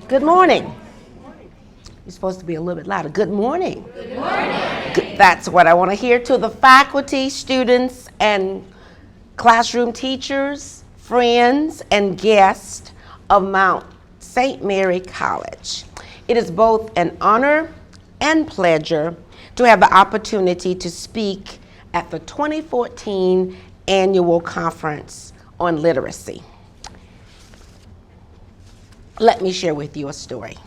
Good morning. You're supposed to be a little bit louder. Good morning. Good morning. That's what I want to hear. To the faculty, students, and classroom teachers, friends, and guests of Mount St. Mary College. It is both an honor and pleasure to have the opportunity to speak at the 2014 Annual Conference on Literacy. Let me share with you a story.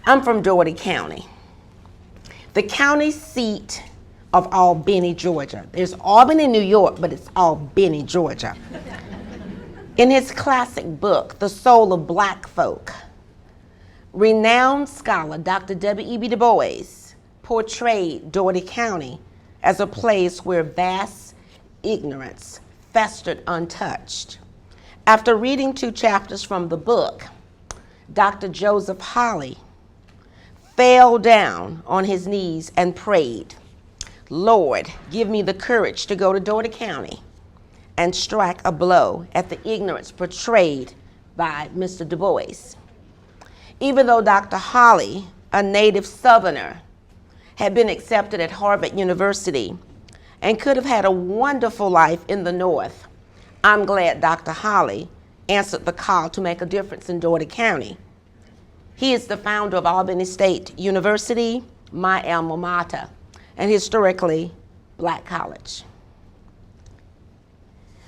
I'm from Dougherty County, the county seat of Albany, Georgia. There's Albany, New York, but it's Albany, Georgia. In his classic book, The Soul of Black Folk, renowned scholar Dr. W.E.B. Du Bois portrayed Dougherty County as a place where vast ignorance festered untouched. After reading 2 chapters from the book, Dr. Joseph Holly fell down on his knees and prayed, "Lord, give me the courage to go to Dougherty County and strike a blow at the ignorance portrayed by Mr. Du Bois." Even though Dr. Holly, a native Southerner, had been accepted at Harvard University and could have had a wonderful life in the North, I'm glad Dr. Holly answered the call to make a difference in Dougherty County. He is the founder of Albany State University, my alma mater, and historically black college.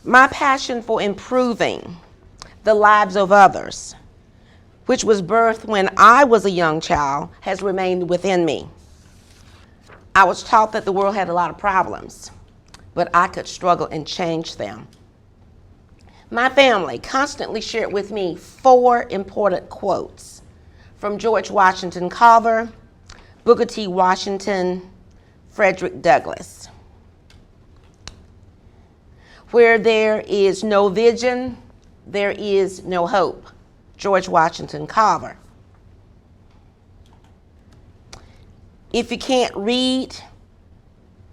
My passion for improving the lives of others, which was birthed when I was a young child, has remained within me. I was taught that the world had a lot of problems, but I could struggle and change them. My family constantly shared with me 4 important quotes from George Washington Carver, Booker T. Washington, Frederick Douglass. Where there is no vision, there is no hope. George Washington Carver. If you can't read,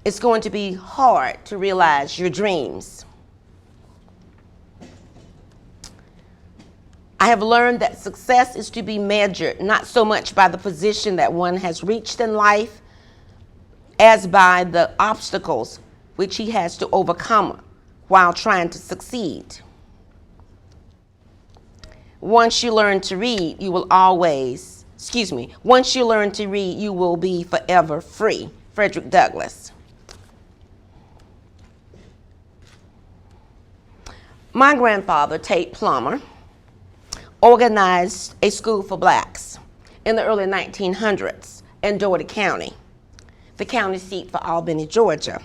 it's going to be hard to realize your dreams. I have learned that success is to be measured not so much by the position that one has reached in life as by the obstacles which he has to overcome while trying to succeed. Once you learn to read, you will be forever free. Frederick Douglass. My grandfather, Tate Plummer, organized a school for blacks in the early 1900s in Dougherty County, the county seat for Albany, Georgia.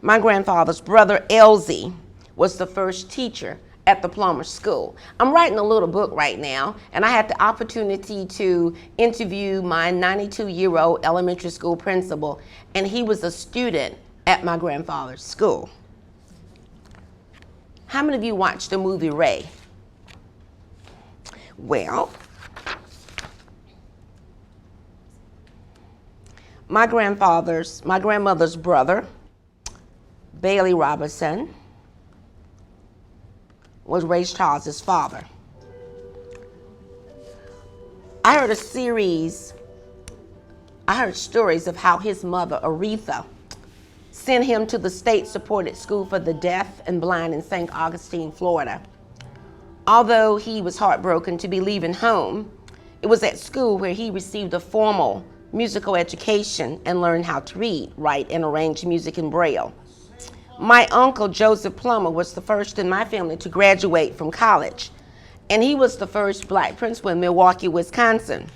My grandfather's brother, Elsie, was the first teacher at the Plummer School. I'm writing a little book right now, and I had the opportunity to interview my 92-year-old elementary school principal, and he was a student at my grandfather's school. How many of you watched the movie Ray? Well, my grandmother's brother, Bailey Robertson, was Ray Charles's father. I heard stories of how his mother, Aretha, sent him to the state-supported school for the deaf and blind in St. Augustine, Florida. Although he was heartbroken to be leaving home, it was at school where he received a formal musical education and learned how to read, write, and arrange music in Braille. My uncle, Joseph Plummer, was the first in my family to graduate from college, and he was the first black principal in Milwaukee, Wisconsin.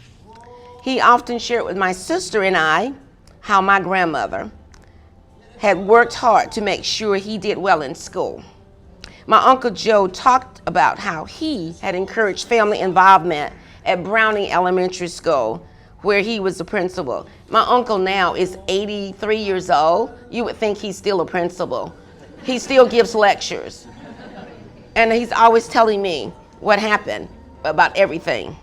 He often shared with my sister and I how my grandmother had worked hard to make sure he did well in school. My Uncle Joe talked about how he had encouraged family involvement at Browning Elementary School, where he was the principal. My uncle now is 83 years old. You would think he's still a principal. He still gives lectures. And he's always telling me what happened about everything.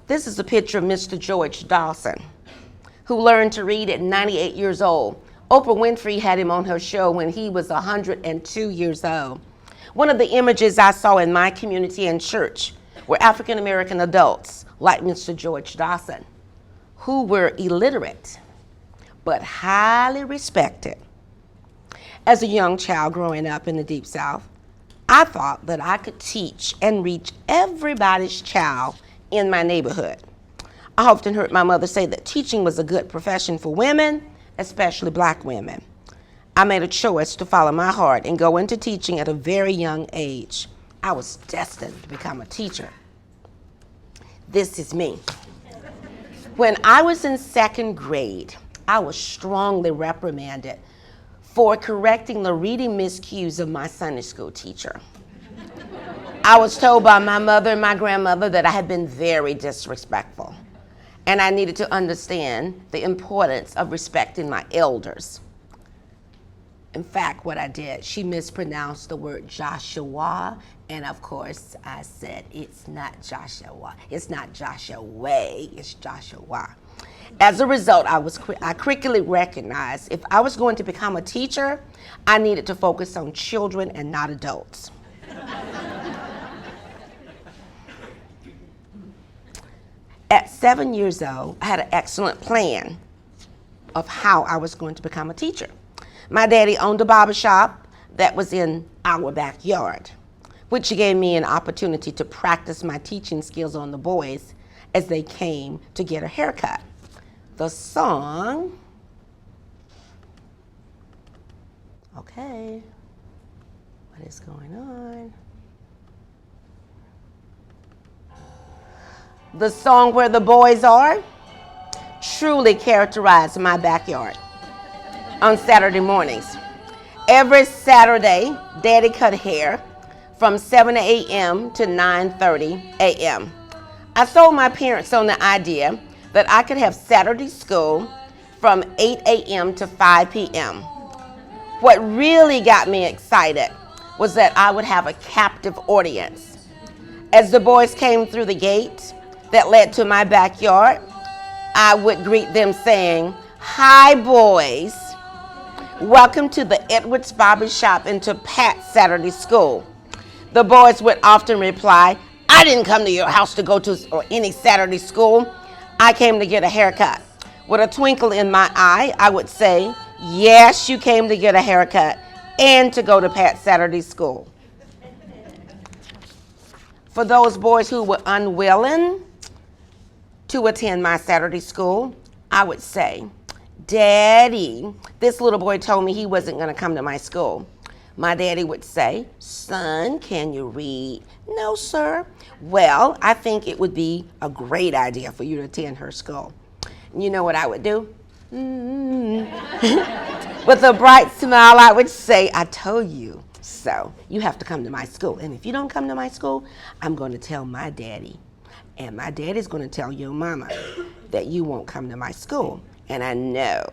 This is a picture of Mr. George Dawson, who learned to read at 98 years old, Oprah Winfrey had him on her show when he was 102 years old. One of the images I saw in my community and church were African American adults like Mr. George Dawson, who were illiterate but highly respected. As a young child growing up in the Deep South, I thought that I could teach and reach everybody's child in my neighborhood. I often heard my mother say that teaching was a good profession for women, especially black women. I made a choice to follow my heart and go into teaching at a very young age. I was destined to become a teacher. This is me. When I was in second grade, I was strongly reprimanded for correcting the reading miscues of my Sunday school teacher. I was told by my mother and my grandmother that I had been very disrespectful, and I needed to understand the importance of respecting my elders. In fact, what I did, she mispronounced the word Joshua, and of course, I said, it's not Joshua. It's not Joshua, it's Joshua. As a result, I quickly recognized if I was going to become a teacher, I needed to focus on children and not adults. At 7 years old, I had an excellent plan of how I was going to become a teacher. My daddy owned a barber shop that was in our backyard, which gave me an opportunity to practice my teaching skills on the boys as they came to get a haircut. The song, okay, what is going on? The song Where the Boys Are truly characterized my backyard on Saturday mornings. Every Saturday, Daddy cut hair from 7 a.m. to 9:30 a.m. I sold my parents on the idea that I could have Saturday school from 8 a.m. to 5 p.m. What really got me excited was that I would have a captive audience. As the boys came through the gate that led to my backyard, I would greet them saying, "Hi, boys. Welcome to the Edwards Barber Shop and to Pat's Saturday School." The boys would often reply, "I didn't come to your house to go to any Saturday school. I came to get a haircut." With a twinkle in my eye, I would say, "Yes, you came to get a haircut and to go to Pat's Saturday School." For those boys who were unwilling to attend my Saturday school, I would say, "Daddy, this little boy told me he wasn't going to come to my school." My daddy would say, "Son, can you read?" "No, sir." "Well, I think it would be a great idea for you to attend her school." And you know what I would do? With a bright smile, I would say, "I told you so. You have to come to my school. And if you don't come to my school, I'm going to tell my daddy. And my daddy's going to tell your mama that you won't come to my school. And I know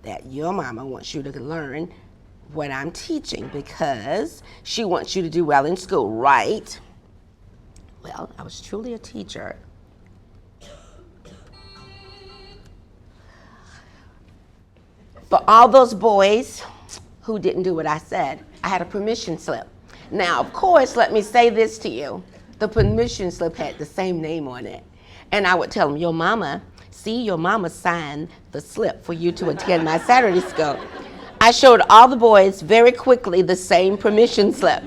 that your mama wants you to learn what I'm teaching because she wants you to do well in school, right?" Well, I was truly a teacher. For all those boys who didn't do what I said, I had a permission slip. Now, of course, let me say this to you. The permission slip had the same name on it. And I would tell them, your mama signed the slip for you to attend my Saturday school. I showed all the boys very quickly the same permission slip.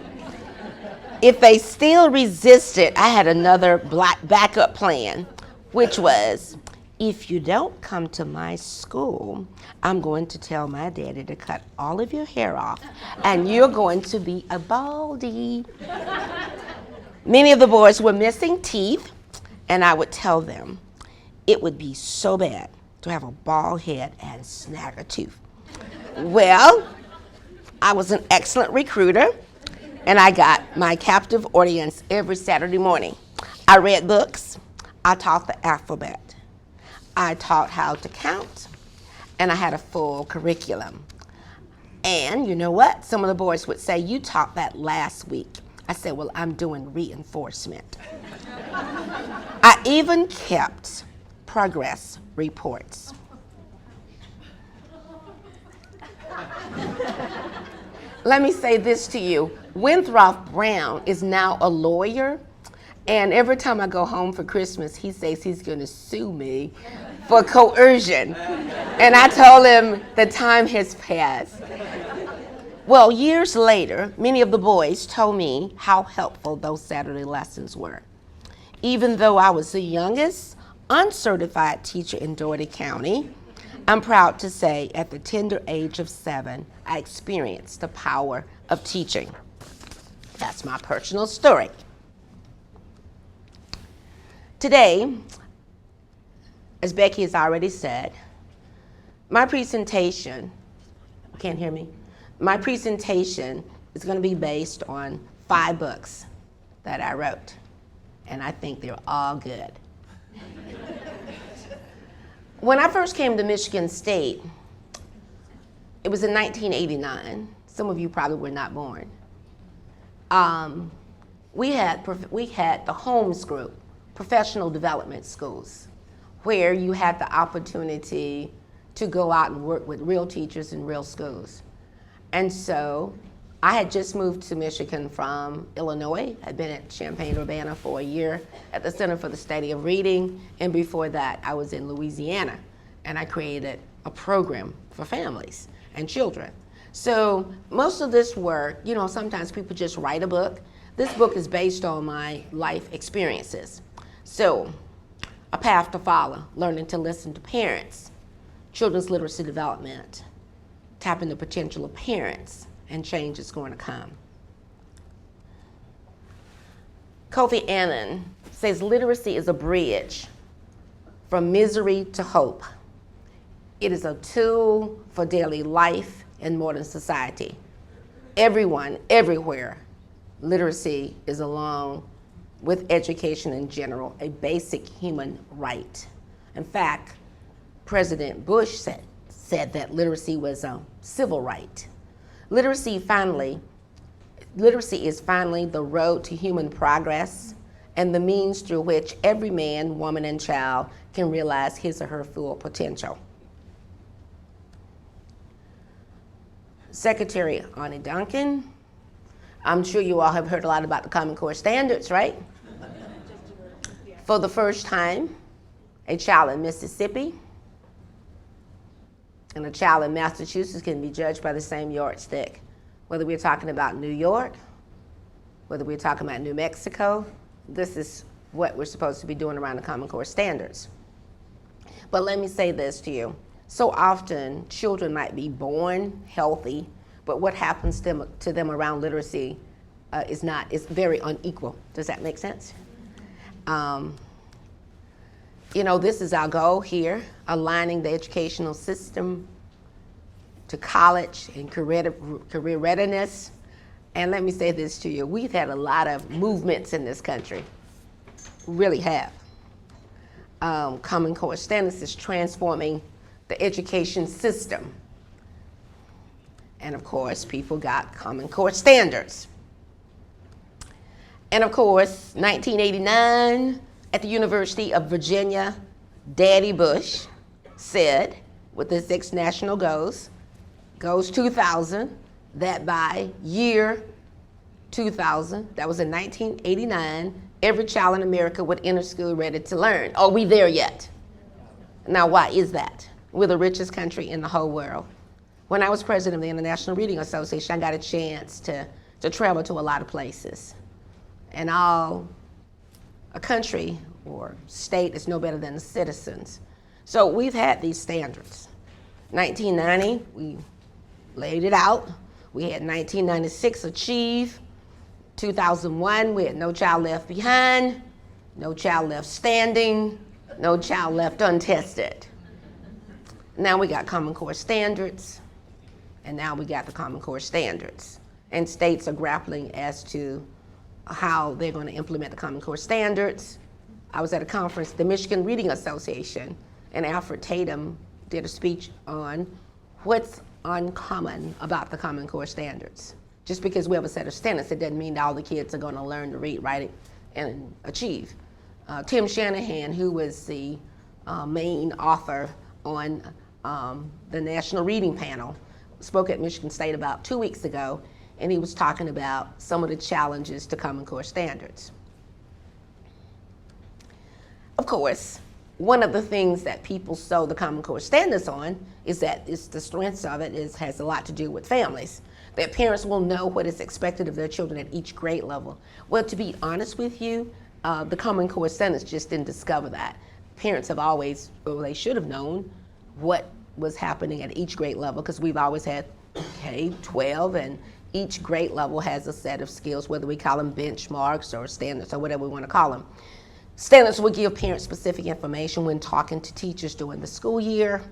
If they still resisted, I had another backup plan, which was, if you don't come to my school, I'm going to tell my daddy to cut all of your hair off, and you're going to be a baldy. Many of the boys were missing teeth, and I would tell them it would be so bad to have a bald head and snag a tooth. Well, I was an excellent recruiter, and I got my captive audience every Saturday morning. I read books. I taught the alphabet. I taught how to count, and I had a full curriculum. And you know what? Some of the boys would say, "You taught that last week." I said, "Well, I'm doing reinforcement." I even kept progress reports. let me say this to you. Winthrop Brown is now a lawyer, and every time I go home for Christmas, he says he's going to sue me for coercion. And I told him the time has passed. Well, years later, many of the boys told me how helpful those Saturday lessons were. Even though I was the youngest uncertified teacher in Dougherty County, I'm proud to say at the tender age of 7, I experienced the power of teaching. That's my personal story. Today, as Becky has already said, my presentation, can't hear me? My presentation is going to be based on 5 books that I wrote, and I think they're all good. When I first came to Michigan State, it was in 1989. Some of you probably were not born. We had the Holmes Group, professional development schools, where you had the opportunity to go out and work with real teachers in real schools. And so I had just moved to Michigan from Illinois. I'd been at Champaign-Urbana for a year at the Center for the Study of Reading, and before that I was in Louisiana, and I created a program for families and children. So most of this work, you know, sometimes people just write a book. This book is based on my life experiences. So, A Path to Follow, learning to listen to parents, children's literacy development, tapping the potential of parents, and change is going to come. Kofi Annan says literacy is a bridge from misery to hope. It is a tool for daily life in modern society. Everyone, everywhere, literacy is along with education in general, a basic human right. In fact, President Bush said that literacy was a civil right. Literacy is finally the road to human progress and the means through which every man, woman, and child can realize his or her full potential. Secretary Arne Duncan, I'm sure you all have heard a lot about the Common Core standards, right? For the first time, a child in Mississippi and a child in Massachusetts can be judged by the same yardstick. Whether we're talking about New York, whether we're talking about New Mexico, this is what we're supposed to be doing around the Common Core standards. But let me say this to you. So often, children might be born healthy, but what happens to them around literacy is very unequal. Does that make sense? You know, this is our goal here, aligning the educational system to college and career readiness. And let me say this to you, we've had a lot of movements in this country, really have. Common Core Standards is transforming the education system. And of course, people got Common Core Standards. And of course, 1989, at the University of Virginia, Daddy Bush said, with the 6 national goals 2000, that by year 2000, that was in 1989, every child in America would enter school ready to learn. Are we there yet? Now, why is that? We're the richest country in the whole world. When I was president of the International Reading Association, I got a chance to travel to a lot of places. And a country or state is no better than the citizens. So we've had these standards. 1990, we laid it out. We had 1996 achieve. 2001, we had no child left behind, no child left standing, no child left untested. Now we got Common Core Standards, and now we got the Common Core Standards. And states are grappling as to how they're going to implement the Common Core Standards. I was at a conference, the Michigan Reading Association, and Alfred Tatum did a speech on what's uncommon about the Common Core Standards. Just because we have a set of standards, it doesn't mean that all the kids are going to learn to read, write, and achieve. Tim Shanahan, who was the main author on the National Reading Panel, spoke at Michigan State about 2 weeks ago, and he was talking about some of the challenges to Common Core standards. Of course, one of the things that people sow the Common Core standards on is that the strengths of it has a lot to do with families. That parents will know what is expected of their children at each grade level. Well, to be honest with you, the Common Core standards just didn't discover that. Parents have always, or they should have known, what was happening at each grade level, because we've always had K-12, and each grade level has a set of skills, whether we call them benchmarks or standards or whatever we want to call them. Standards will give parents specific information when talking to teachers during the school year.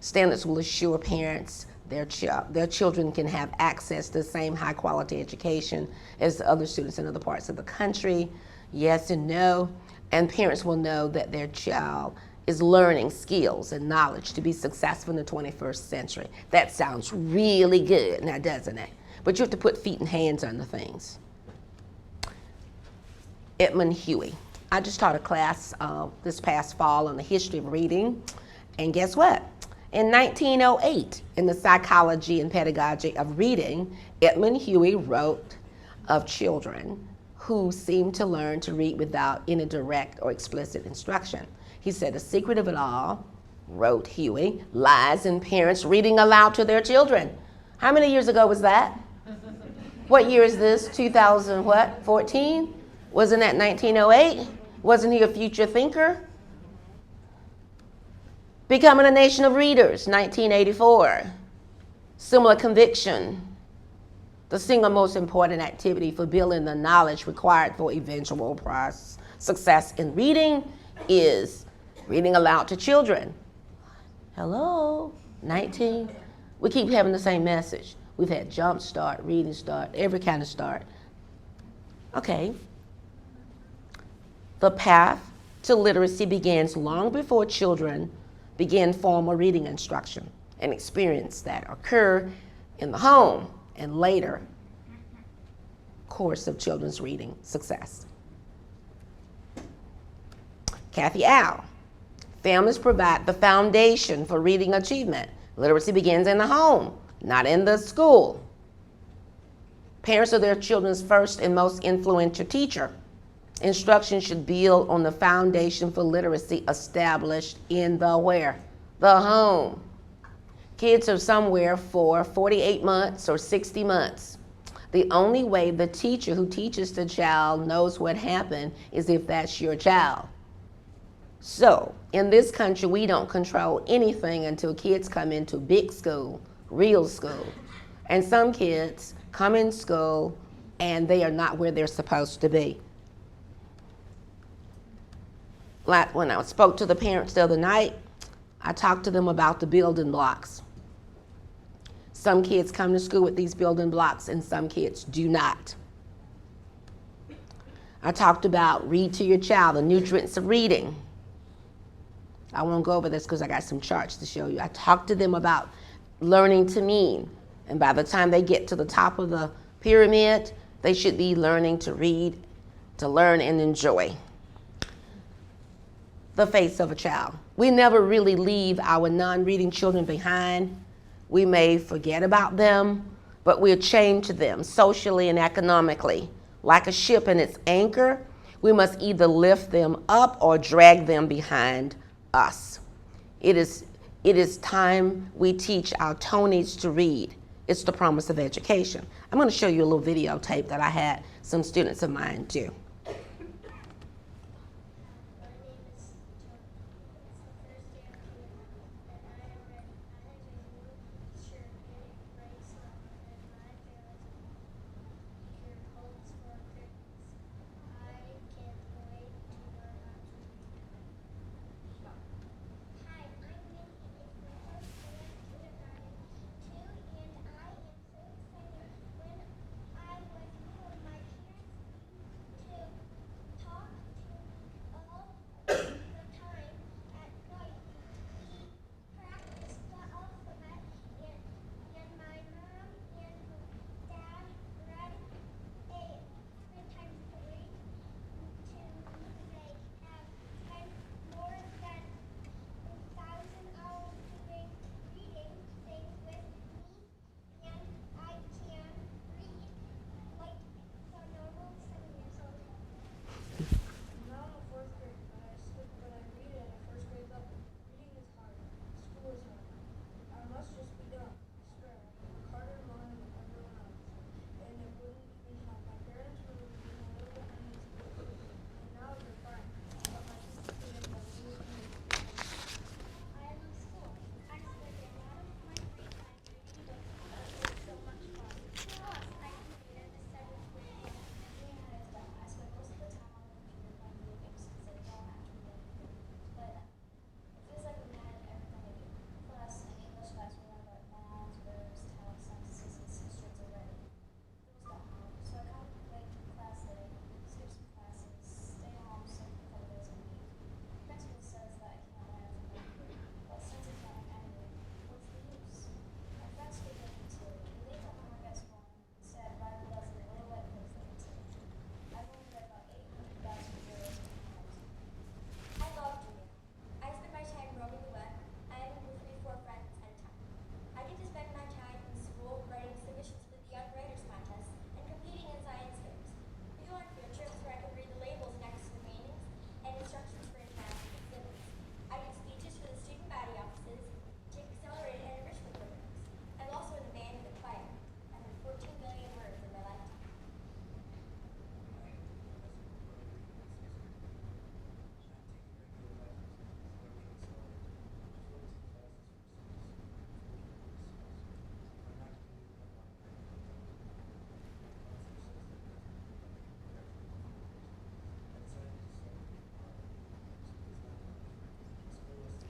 Standards will assure parents their children can have access to the same high quality education as other students in other parts of the country. Yes and no. And parents will know that their child is learning skills and knowledge to be successful in the 21st century. That sounds really good now, doesn't it? But you have to put feet and hands on the things. Edmund Huey. I just taught a class this past fall on the history of reading, and guess what? In 1908, in the Psychology and Pedagogy of Reading, Edmund Huey wrote of children who seemed to learn to read without any direct or explicit instruction. He said, the secret of it all, wrote Huey, lies in parents reading aloud to their children. How many years ago was that? What year is this? 2014? Wasn't that 1908? Wasn't he a future thinker? Becoming a Nation of Readers, 1984. Similar conviction. The single most important activity for building the knowledge required for eventual success in reading is reading aloud to children. Hello, 19. We keep having the same message. We've had Jump Start, Reading Start, every kind of start. Okay. The path to literacy begins long before children begin formal reading instruction and experience that occur in the home and later course of children's reading success. Kathy Al. Families provide the foundation for reading achievement. Literacy begins in the home, not in the school. Parents are their children's first and most influential teacher. Instruction should build on the foundation for literacy established in the where? The home. Kids are somewhere for 48 months or 60 months. The only way the teacher who teaches the child knows what happened is if that's your child. So, in this country, we don't control anything until kids come into big school, real school. And some kids come in school and they are not where they're supposed to be. Like when I spoke to the parents the other night, I talked to them about the building blocks. Some kids come to school with these building blocks and some kids do not. I talked about read to your child, the nutrients of reading. I won't go over this because I got some charts to show you. I talked to them about learning to mean, and by the time they get to the top of the pyramid, they should be learning to read, to learn and enjoy. The face of a child. We never really leave our non-reading children behind. We may forget about them, but we're chained to them socially and economically. Like a ship and its anchor, we must either lift them up or drag them behind us. It is time we teach our Tonys to read. It's the promise of education. I'm going to show you a little videotape that I had some students of mine do.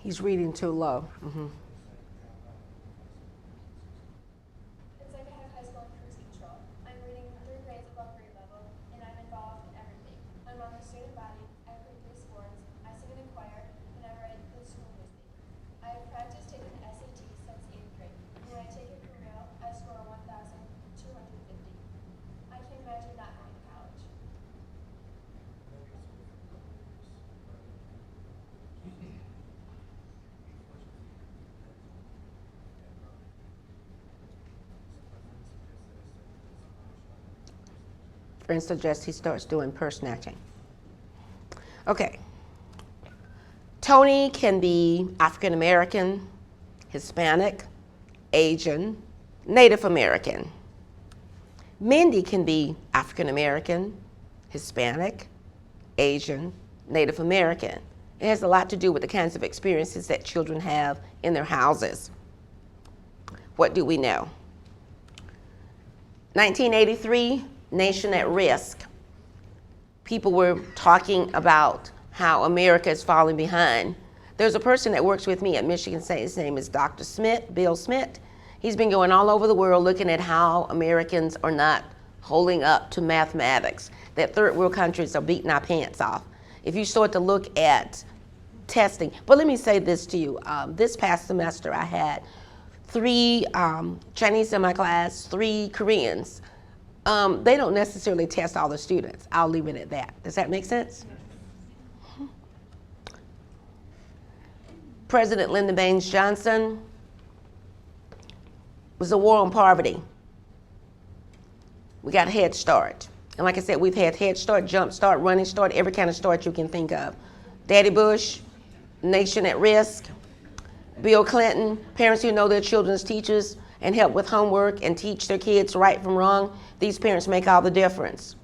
He's reading too low. It's like I have high school and cruise control. I'm reading 3 grades above grade level, and I'm involved in everything. I'm on the student body, I play 3 sports, I sing in a choir, and I write the school newspaper. I have practiced taking the SAT since 8th grade, and when I take it for real, I score 1,250. I can't imagine not going to college. Friends suggest he starts doing purse snatching. Okay. Tony can be African American, Hispanic, Asian, Native American. Mindy can be African American, Hispanic, Asian, Native American. It has a lot to do with the kinds of experiences that children have in their houses. What do we know? 1983, Nation at Risk. People were talking about how America is falling behind. There's a person that works with me at Michigan State. His name is Dr. Smith, Bill Smith. He's been going all over the world looking at how Americans are not holding up to mathematics, that third world countries are beating our pants off. If you start to look at testing, but let me say this to you. This past semester I had 3 Chinese in my class, 3 Koreans. They don't necessarily test all the students. I'll leave it at that. Does that make sense? President Lyndon Baines Johnson was a war on poverty. We got Head Start. And like I said, we've had Head Start, Jump Start, Running Start, every kind of start you can think of. Daddy Bush, Nation at Risk, Bill Clinton, parents who know their children's teachers and help with homework and teach their kids right from wrong. These parents make all the difference.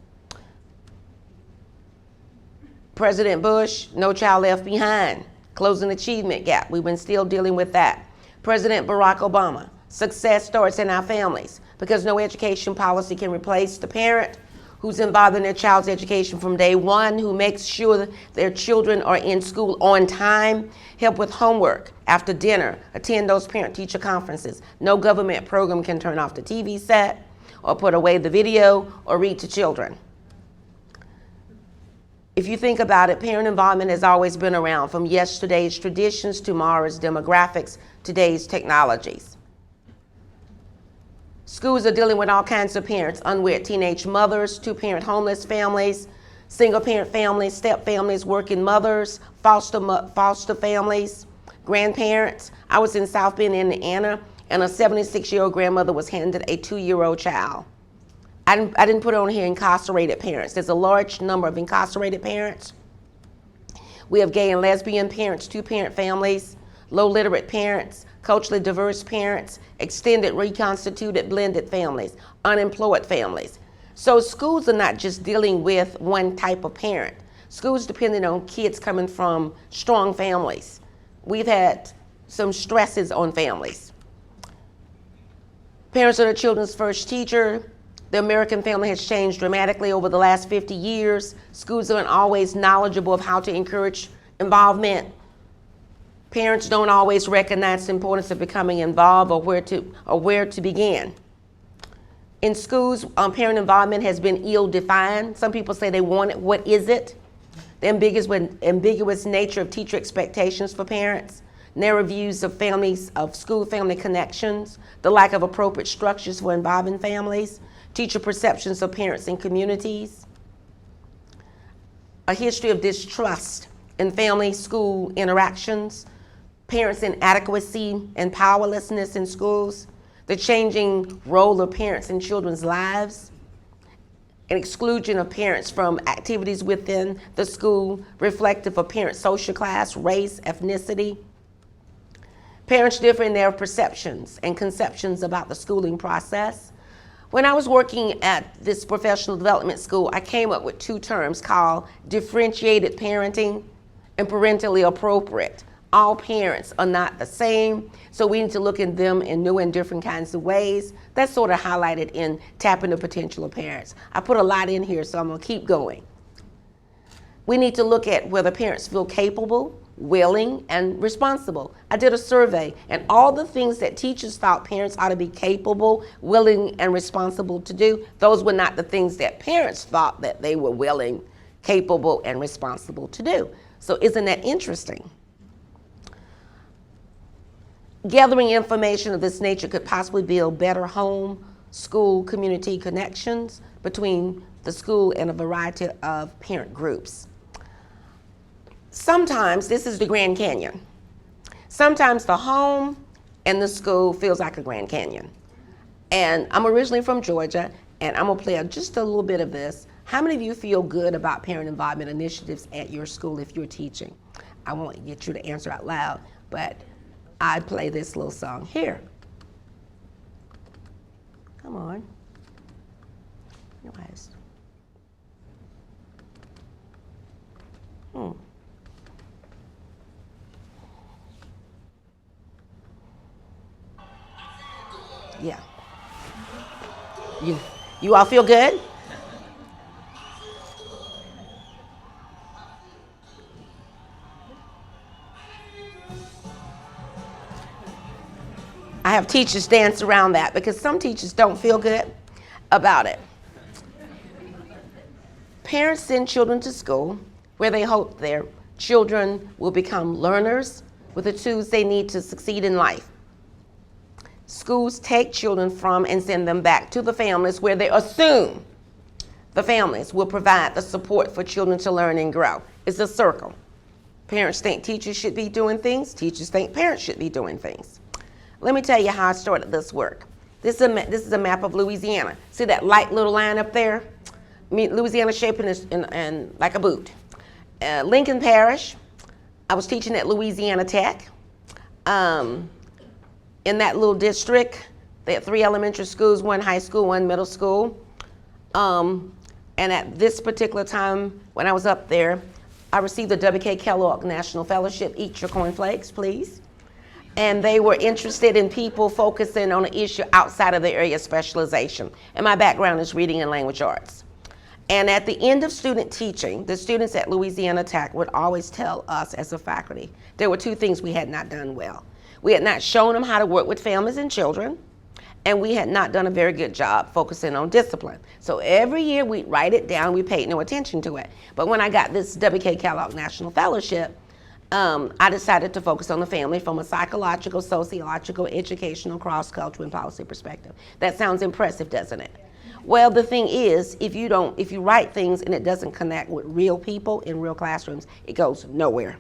President Bush, No Child Left Behind, closing the achievement gap. We've been still dealing with that. President Barack Obama, success starts in our families, because no education policy can replace the parent who's involved in their child's education from day one, who makes sure their children are in school on time, help with homework after dinner, attend those parent-teacher conferences. No government program can turn off the TV set or put away the video or read to children. If you think about it, parent involvement has always been around, from yesterday's traditions, tomorrow's demographics, today's technologies. Schools are dealing with all kinds of parents: unwed teenage mothers, 2-parent homeless families, single-parent families, step families, working mothers, foster families, grandparents. I was in South Bend, Indiana, and a 76-year-old grandmother was handed a 2-year-old child. I didn't put on here incarcerated parents. There's a large number of incarcerated parents. We have gay and lesbian parents, 2-parent families, low literate parents, culturally diverse parents, extended reconstituted blended families, unemployed families. So schools are not just dealing with one type of parent. Schools depending on kids coming from strong families. We've had some stresses on families. Parents are the children's first teacher. The American family has changed dramatically over the last 50 years. Schools aren't always knowledgeable of how to encourage involvement. Parents don't always recognize the importance of becoming involved or where to begin. In schools, parent involvement has been ill-defined. Some people say they want it. What is it? The ambiguous nature of teacher expectations for parents, narrow views of families, of school-family connections, the lack of appropriate structures for involving families, teacher perceptions of parents and communities, a history of distrust in family-school interactions, parents' inadequacy and powerlessness in schools, the changing role of parents in children's lives, an exclusion of parents from activities within the school reflective of parents' social class, race, ethnicity. Parents differ in their perceptions and conceptions about the schooling process. When I was working at this professional development school, I came up with 2 terms called differentiated parenting and parentally appropriate. All parents are not the same, so we need to look at them in new and different kinds of ways. That's sort of highlighted in Tapping the Potential of Parents. I put a lot in here, so I'm gonna keep going. We need to look at whether parents feel capable willing, and responsible. I did a survey, and all the things that teachers thought parents ought to be capable, willing, and responsible to do, those were not the things that parents thought that they were willing, capable, and responsible to do. So isn't that interesting? Gathering information of this nature could possibly build better home, school, community connections between the school and a variety of parent groups. Sometimes, this is the Grand Canyon. Sometimes the home and the school feels like a Grand Canyon. And I'm originally from Georgia, and I'm gonna play just a little bit of this. How many of you feel good about parent involvement initiatives at your school if you're teaching? I won't get you to answer out loud, but I play this little song here. Come on. Anyways. Yeah. You all feel good? I have teachers dance around that because some teachers don't feel good about it. Parents send children to school where they hope their children will become learners with the tools they need to succeed in life. Schools take children from and send them back to the families where they assume the families will provide the support for children to learn and grow. It's a circle. Parents think teachers should be doing things. Teachers think parents should be doing things. Let me tell you how I started this work. This is a map of Louisiana. See that light little line up there? Louisiana shaped in like a boot. Lincoln Parish, I was teaching at Louisiana Tech. In that little district, they had 3 elementary schools, 1 high school, 1 middle school. And at this particular time, when I was up there, I received the W.K. Kellogg National Fellowship. Eat your cornflakes, please. And they were interested in people focusing on an issue outside of their area of specialization. And my background is reading and language arts. And at the end of student teaching, the students at Louisiana Tech would always tell us as a faculty, there were 2 things we had not done well. We had not shown them how to work with families and children, and we had not done a very good job focusing on discipline. So every year we'd write it down, we paid no attention to it. But when I got this W.K. Kellogg National Fellowship, I decided to focus on the family from a psychological, sociological, educational, cross-cultural, and policy perspective. That sounds impressive, doesn't it? Well, the thing is, if you write things and it doesn't connect with real people in real classrooms, it goes nowhere.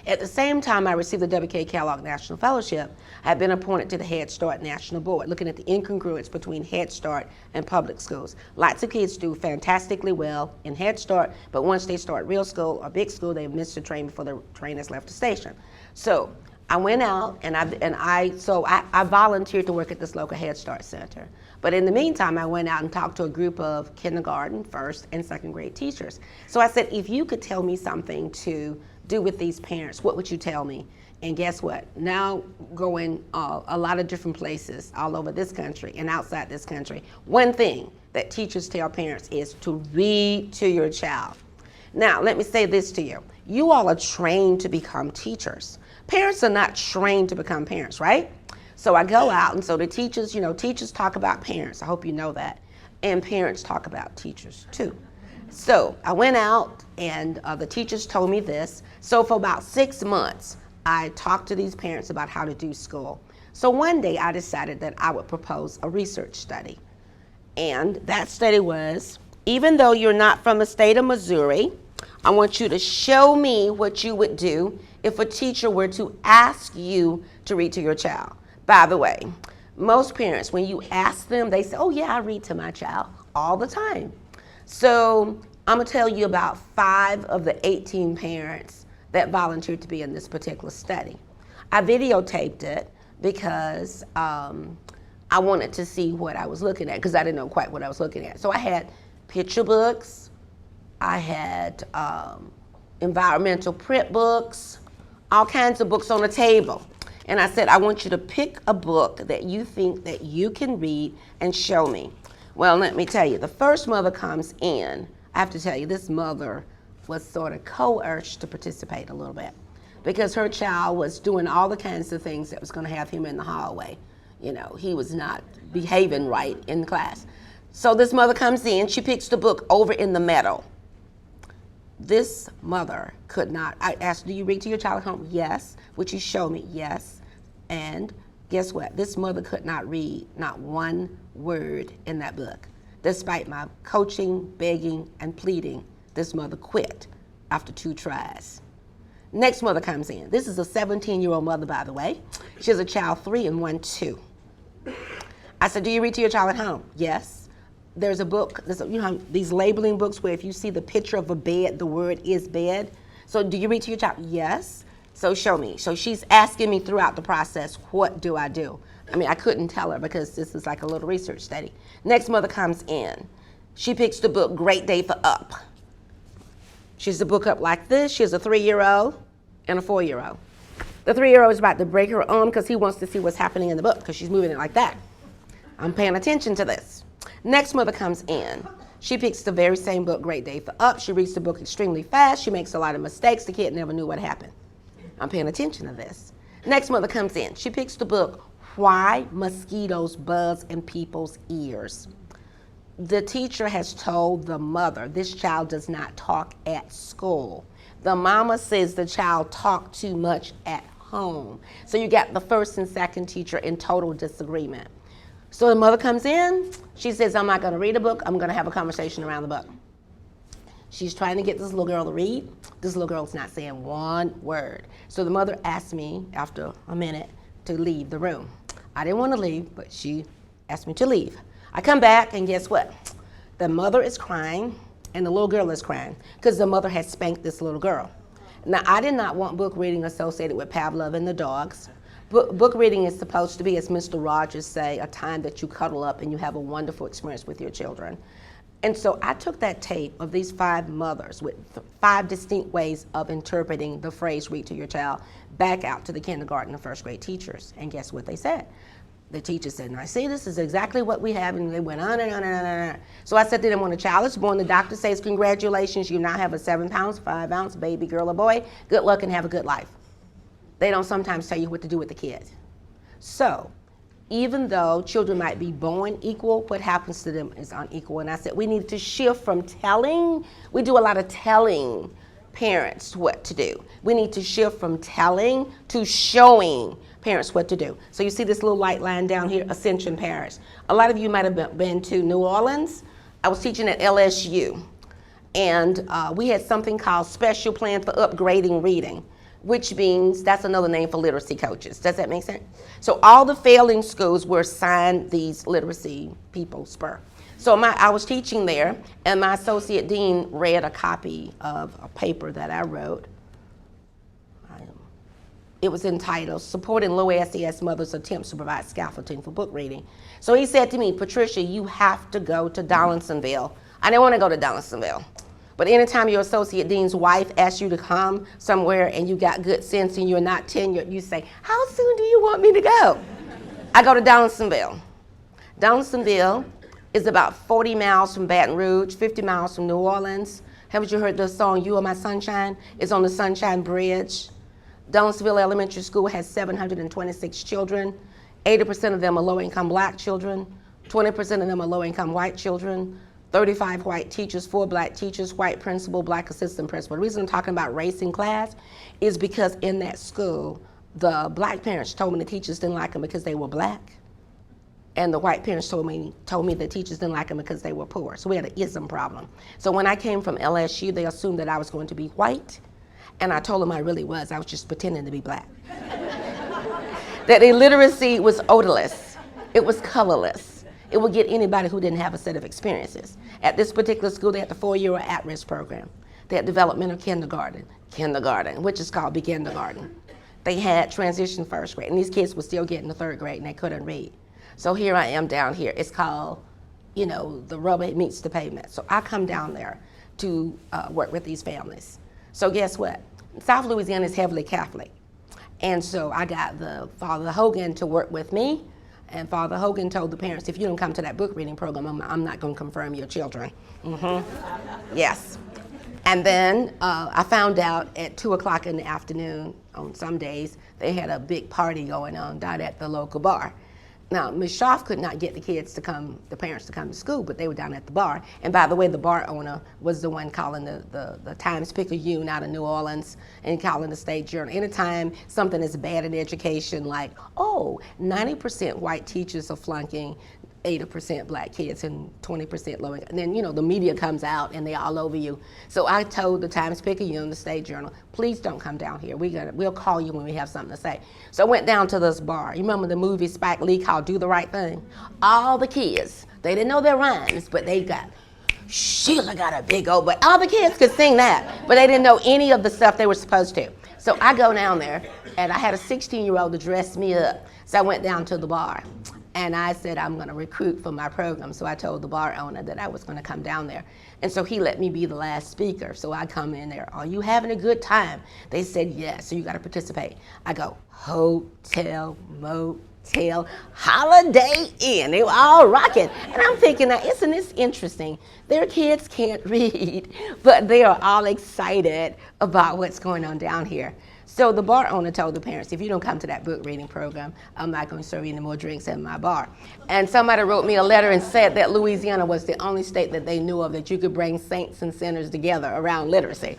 At the same time I received the W.K. Kellogg National Fellowship, I've been appointed to the Head Start National Board, looking at the incongruence between Head Start and public schools. Lots of kids do fantastically well in Head Start, but once they start real school or big school, they miss the train before the train has left the station. So I went out and I volunteered to work at this local Head Start center. But in the meantime, I went out and talked to a group of kindergarten, 1st, and 2nd grade teachers. So I said, if you could tell me something to do with these parents, what would you tell me? And guess what? Now going a lot of different places all over this country and outside this country, one thing that teachers tell parents is to read to your child. Now, let me say this to you. You all are trained to become teachers. Parents are not trained to become parents, right? So I go out, and so the teachers, teachers talk about parents. I hope you know that. And parents talk about teachers too. So I went out, and the teachers told me this. So for about 6 months, I talked to these parents about how to do school. So one day I decided that I would propose a research study. And that study was, even though you're not from the state of Missouri, I want you to show me what you would do if a teacher were to ask you to read to your child. By the way, most parents, when you ask them, they say, oh yeah, I read to my child all the time. So I'm gonna tell you about 5 of the 18 parents that volunteered to be in this particular study. I videotaped it because I wanted to see what I was looking at, because I didn't know quite what I was looking at. So I had picture books, I had environmental print books, all kinds of books on the table. And I said, I want you to pick a book that you think that you can read and show me. Well, let me tell you, the first mother comes in. I have to tell you, this mother was sort of coerced to participate a little bit because her child was doing all the kinds of things that was going to have him in the hallway. You know, he was not behaving right in class. So this mother comes in, she picks the book over in the meadow. This mother could not, I asked, do you read to your child at home? Yes. Would you show me? Yes. And guess what? This mother could not read not one word in that book. Despite my coaching, begging, and pleading, this mother quit after 2 tries. Next mother comes in. This is a 17-year-old mother, by the way. She has a child 3 and one 2. I said, do you read to your child at home? Yes. There's a book, you know, these labeling books where if you see the picture of a bed, the word is bed. So do you read to your child? Yes. So show me. So she's asking me throughout the process, what do I do? I mean, I couldn't tell her because this is like a little research study. Next mother comes in. She picks the book, Great Day for Up. She has the book up like this. She has a 3-year-old and a 4-year-old. The 3-year-old is about to break her arm because he wants to see what's happening in the book because she's moving it like that. I'm paying attention to this. Next mother comes in. She picks the very same book, Great Day for Up. She reads the book extremely fast. She makes a lot of mistakes. The kid never knew what happened. I'm paying attention to this. Next mother comes in. She picks the book, Why Mosquitoes Buzz in People's Ears. The teacher has told the mother, this child does not talk at school. The mama says the child talked too much at home. So you got the first and second teacher in total disagreement. So the mother comes in, she says, I'm not going to read a book, I'm going to have a conversation around the book. She's trying to get this little girl to read. This little girl's not saying one word. So the mother asked me, after a minute, to leave the room. I didn't want to leave, but she asked me to leave. I come back, and guess what? The mother is crying, and the little girl is crying, because the mother had spanked this little girl. Now, I did not want book reading associated with Pavlov and the dogs. Book reading is supposed to be, as Mr. Rogers say, a time that you cuddle up and you have a wonderful experience with your children. And so I took that tape of these 5 mothers with 5 distinct ways of interpreting the phrase read to your child back out to the kindergarten and first grade teachers. And guess what they said? The teacher said, now see, this is exactly what we have. And they went on and on and on and on. So I said to them, when a child is born, the doctor says, congratulations, you now have a 7 pounds, 5 ounce baby girl or boy. Good luck and have a good life. They don't sometimes tell you what to do with the kid. So even though children might be born equal, what happens to them is unequal. And I said we need to shift from telling. We do a lot of telling parents what to do. We need to shift from telling to showing parents what to do. So you see this little light line down here, Ascension Parish. A lot of you might have been to New Orleans. I was teaching at LSU. And we had something called Special Plan for Upgrading Reading, which means that's another name for literacy coaches. Does that make sense? So all the failing schools were assigned these literacy people, SPUR. So I was teaching there, and my associate dean read a copy of a paper that I wrote. It was entitled, Supporting Low SES Mothers' Attempts to Provide Scaffolding for Book Reading. So he said to me, Patricia, you have to go to Donaldsonville. I didn't want to go to Donaldsonville. But anytime your associate dean's wife asks you to come somewhere and you got good sense and you're not tenured, you say, how soon do you want me to go? I go to Donaldsonville. Donaldsonville is about 40 miles from Baton Rouge, 50 miles from New Orleans. Haven't you heard the song, You Are My Sunshine? It's on the Sunshine Bridge. Donaldsonville Elementary School has 726 children. 80% of them are low-income black children. 20% of them are low-income white children. 35 white teachers, 4 black teachers, white principal, black assistant principal. The reason I'm talking about race in class is because in that school, the black parents told me the teachers didn't like them because they were black. And the white parents told me the teachers didn't like them because they were poor. So we had an ism problem. So when I came from LSU, they assumed that I was going to be white. And I told them I really was. I was just pretending to be black. That illiteracy was odorless. It was colorless. It would get anybody who didn't have a set of experiences. At this particular school, they had the 4-year at-risk program. They had developmental kindergarten, which is called begindergarten. They had transition first grade, and these kids were still getting to 3rd grade, and they couldn't read. So here I am down here. It's called, the rubber meets the pavement. So I come down there to work with these families. So guess what? South Louisiana is heavily Catholic. And so I got the Father Hogan to work with me. And Father Hogan told the parents, if you don't come to that book reading program, I'm not going to confirm your children. Yes. And then I found out at 2 o'clock in the afternoon on some days, they had a big party going on down at the local bar. Now, Ms. Schaaf could not get the parents to come to school, but they were down at the bar. And by the way, the bar owner was the one calling the Times-Picayune out of New Orleans and calling the State Journal. Anytime something is bad in education, like, 90% white teachers are flunking, 80% black kids and 20% low income. And then, the media comes out and they're all over you. So I told the Times-Picayune, the State Journal, please don't come down here. We'll call you when we have something to say. So I went down to this bar. You remember the movie Spike Lee called Do the Right Thing? All the kids, they didn't know their rhymes, but they got, Sheila got a big old, but all the kids could sing that, but they didn't know any of the stuff they were supposed to. So I go down there, and I had a 16-year-old to dress me up. So I went down to the bar. And I said, I'm going to recruit for my program. So I told the bar owner that I was going to come down there. And so he let me be the last speaker. So I come in there, are you having a good time? They said, yes, so you got to participate. I go, hotel, motel, Holiday Inn. They were all rocking. And I'm thinking, now, isn't this interesting? Their kids can't read, but they are all excited about what's going on down here. So the bar owner told the parents, if you don't come to that book reading program, I'm not going to serve you any more drinks at my bar. And somebody wrote me a letter and said that Louisiana was the only state that they knew of that you could bring saints and sinners together around literacy.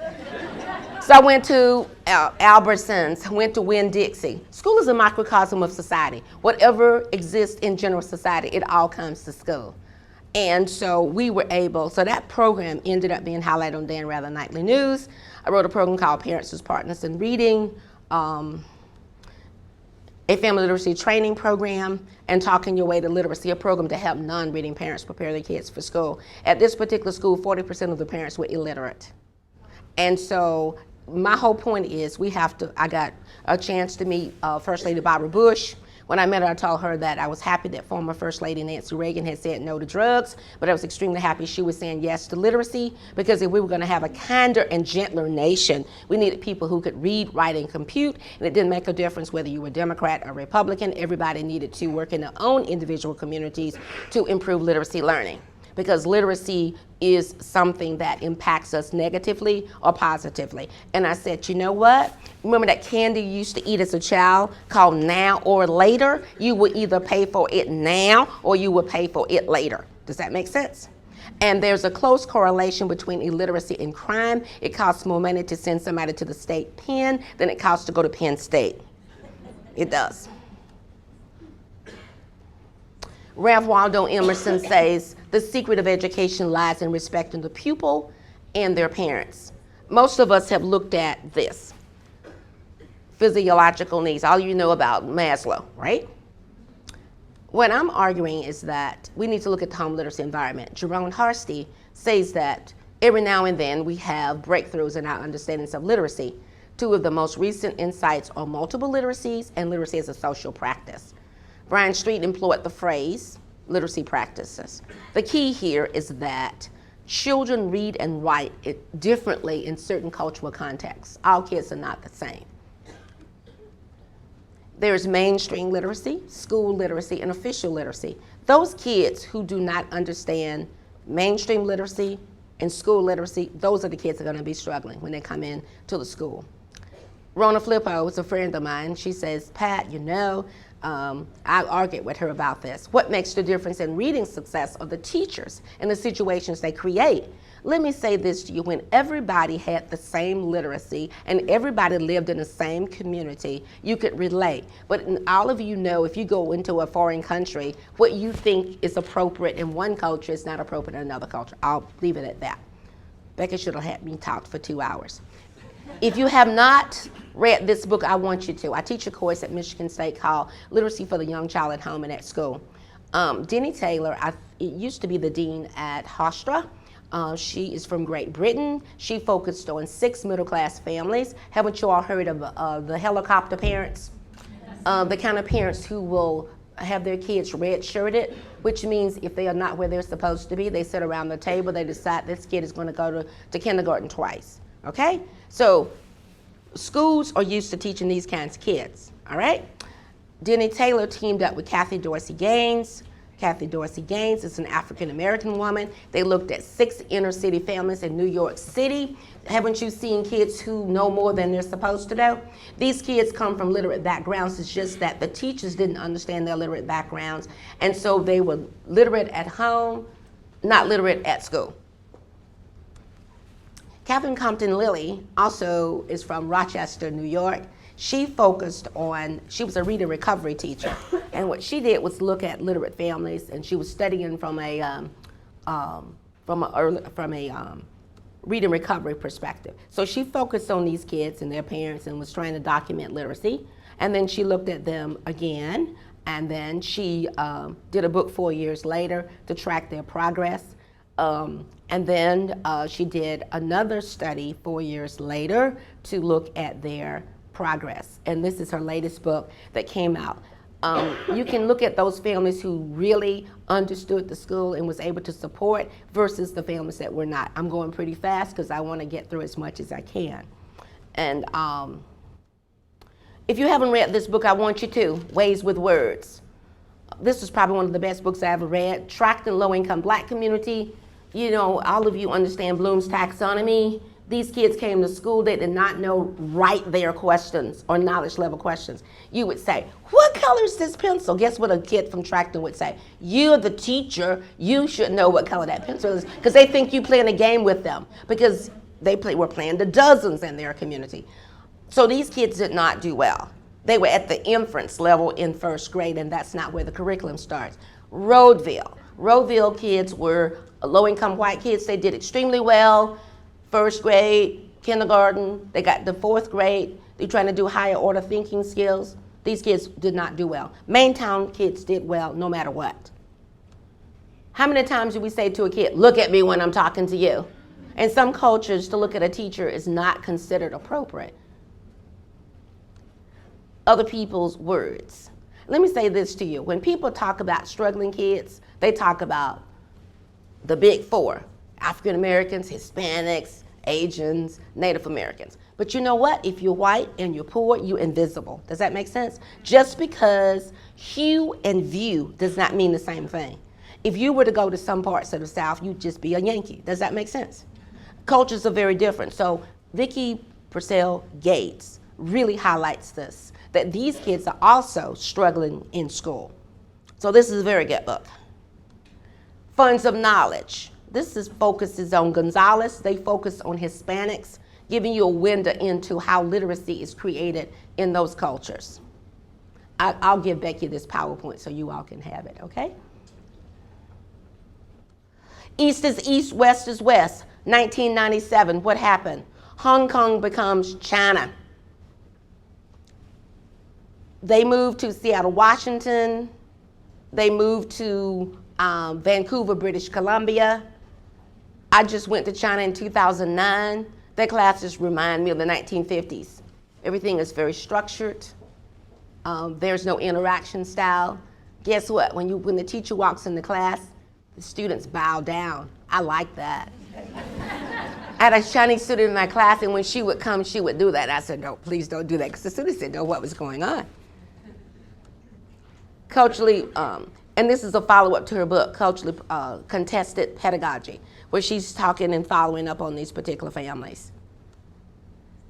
So I went to Albertsons, went to Winn-Dixie. School is a microcosm of society. Whatever exists in general society, it all comes to school. And so we were able, so that program ended up being highlighted on Dan Rather Nightly News. I wrote a program called Parents as Partners in Reading, a family literacy training program, and Talking Your Way to Literacy, a program to help non-reading parents prepare their kids for school. At this particular school, 40% of the parents were illiterate. And so my whole point is I got a chance to meet First Lady Barbara Bush. When I met her, I told her that I was happy that former First Lady Nancy Reagan had said no to drugs, but I was extremely happy she was saying yes to literacy, because if we were going to have a kinder and gentler nation, we needed people who could read, write, and compute, and it didn't make a difference whether you were Democrat or Republican. Everybody needed to work in their own individual communities to improve literacy learning, because literacy is something that impacts us negatively or positively. And I said, you know what? Remember that candy you used to eat as a child called Now or Later? You would either pay for it now or you would pay for it later. Does that make sense? And there's a close correlation between illiteracy and crime. It costs more money to send somebody to the state pen than it costs to go to Penn State. It does. Ralph Waldo Emerson says, the secret of education lies in respecting the pupil and their parents. Most of us have looked at this. Physiological needs, all you know about Maslow, right? What I'm arguing is that we need to look at the home literacy environment. Jerome Harsty says that every now and then we have breakthroughs in our understandings of literacy. Two of the most recent insights are multiple literacies and literacy as a social practice. Brian Street employed the phrase literacy practices. The key here is that children read and write it differently in certain cultural contexts. All kids are not the same. There's mainstream literacy, school literacy, and official literacy. Those kids who do not understand mainstream literacy and school literacy, those are the kids that are going to be struggling when they come in to the school. Rona Flippo is a friend of mine. She says, Pat, I argued with her about this. What makes the difference in reading success are the teachers and the situations they create. Let me say this to you, when everybody had the same literacy and everybody lived in the same community, you could relate. But all of you know, if you go into a foreign country, what you think is appropriate in one culture is not appropriate in another culture. I'll leave it at that. Becca should have had me talk for 2 hours. If you have not read this book, I want you to. I teach a course at Michigan State called Literacy for the Young Child at Home and at School. Denny Taylor, it used to be the dean at Hofstra. She is from Great Britain. She focused on 6 middle-class families. Haven't you all heard of the helicopter parents? The kind of parents who will have their kids red-shirted, which means if they are not where they're supposed to be, they sit around the table, they decide this kid is going to go to kindergarten twice, okay? So schools are used to teaching these kinds of kids, all right? Denny Taylor teamed up with Kathy Dorsey Gaines Kathy Dorsey Gaines is an African-American woman. They looked at 6 inner-city families in New York City. Haven't you seen kids who know more than they're supposed to know? These kids come from literate backgrounds. It's just that the teachers didn't understand their literate backgrounds, and so they were literate at home, not literate at school. Catherine Compton Lilly also is from Rochester, New York. She was a reading recovery teacher, and what she did was look at literate families, and she was studying from a reading recovery perspective. So she focused on these kids and their parents and was trying to document literacy, and then she looked at them again, and then she did a book 4 years later to track their progress. And then she did another study 4 years later to look at their progress. And this is her latest book that came out. You can look at those families who really understood the school and was able to support versus the families that were not. I'm going pretty fast because I want to get through as much as I can. And if you haven't read this book, I want you to, Ways with Words. This is probably one of the best books I ever read. Tracked in low-income Black community. You know, all of you understand Bloom's taxonomy. These kids came to school, they did not know write their questions or knowledge level questions. You would say, what color is this pencil? Guess what a kid from Trackton would say? You're the teacher, you should know what color that pencil is, because they think you playing a game with them, because were playing the dozens in their community. So these kids did not do well. They were at the inference level in first grade, and that's not where the curriculum starts. Rodeville kids were low-income white kids. They did extremely well. First grade, kindergarten, they got to 4th grade. They're trying to do higher order thinking skills. These kids did not do well. Maintown kids did well no matter what. How many times do we say to a kid, look at me when I'm talking to you? In some cultures, to look at a teacher is not considered appropriate. Other people's words. Let me say this to you. When people talk about struggling kids, they talk about the big 4. African Americans, Hispanics, Asians, Native Americans. But you know what? If you're white and you're poor, you're invisible. Does that make sense? Just because hue and view does not mean the same thing. If you were to go to some parts of the South, you'd just be a Yankee. Does that make sense? Cultures are very different. So Vicki Purcell Gates really highlights this, that these kids are also struggling in school. So this is a very good book. Funds of Knowledge. This focuses on Gonzalez. They focus on Hispanics, giving you a window into how literacy is created in those cultures. I'll give Becky this PowerPoint so you all can have it, okay? East is East, West is West. 1997, what happened? Hong Kong becomes China. They moved to Seattle, Washington. They moved to Vancouver, British Columbia. I just went to China in 2009. Their classes remind me of the 1950s. Everything is very structured. There's no interaction style. Guess what? When the teacher walks in the class, the students bow down. I like that. I had a Chinese student in my class, and when she would come, she would do that. I said, no, please don't do that, because the students didn't know what was going on. Culturally, and this is a follow-up to her book, Culturally Contested Pedagogy, where she's talking and following up on these particular families.